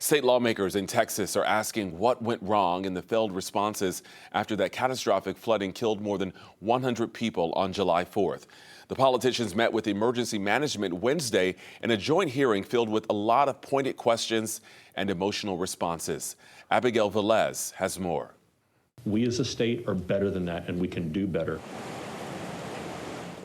State lawmakers in Texas are asking what went wrong in the failed responses after that catastrophic flooding killed more than 100 people on July 4th. The politicians met with emergency management Wednesday in a joint hearing filled with a lot of pointed questions and emotional responses. Abigail Velez has more. We as a state are better than that, and we can do better.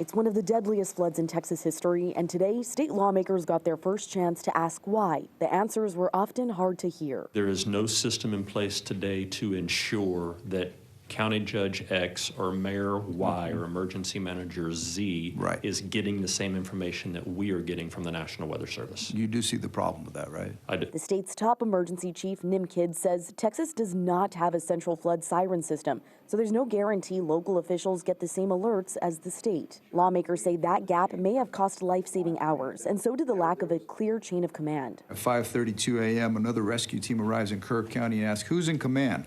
It's one of the deadliest floods in Texas history, and today, state lawmakers got their first chance to ask why. The answers were often hard to hear. There is no system in place today to ensure that County Judge X or Mayor Y or Emergency Manager Z is getting the same information that we are getting from the National Weather Service. You do see the problem with that, right? I do. The state's top emergency chief, Nimkid, says Texas does not have a central flood siren system, so there's no guarantee local officials get the same alerts as the state. Lawmakers say that gap may have cost life-saving hours, and so did the lack of a clear chain of command. At 5:32 a.m., another rescue team arrives in Kirk County and asks, who's in command?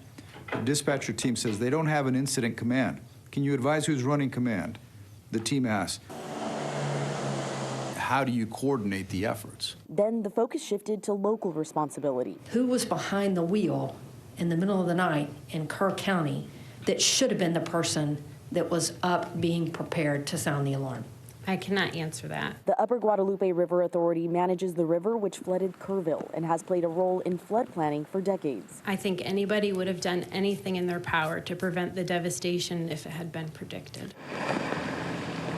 The dispatcher team says they don't have an incident command. Can you advise who's running command? The team asks, how do you coordinate the efforts? Then the focus shifted to local responsibility. Who was behind the wheel in the middle of the night in Kerr County that should have been the person that was up being prepared to sound the alarm? I cannot answer that. The Upper Guadalupe River Authority manages the river which flooded Kerrville and has played a role in flood planning for decades. I think anybody would have done anything in their power to prevent the devastation if it had been predicted.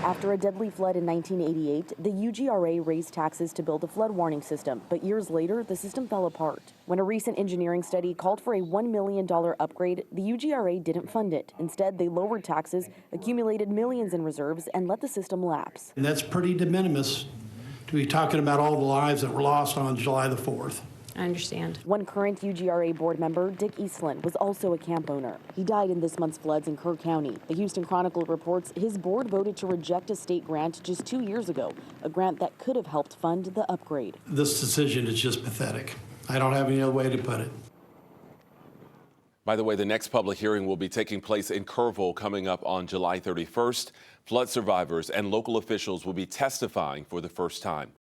After a deadly flood in 1988, the UGRA raised taxes to build a flood warning system, but years later, the system fell apart. When a recent engineering study called for a $1 million upgrade, the UGRA didn't fund it. Instead, they lowered taxes, accumulated millions in reserves, and let the system lapse. And that's pretty de minimis to be talking about all the lives that were lost on July the 4th. I understand. One current UGRA board member, Dick Eastland, was also a camp owner. He died in this month's floods in Kerr County. The Houston Chronicle reports his board voted to reject a state grant just 2 years ago, a grant that could have helped fund the upgrade. This decision is just pathetic. I don't have any other way to put it. By the way, the next public hearing will be taking place in Kerrville coming up on July 31st. Flood survivors and local officials will be testifying for the first time.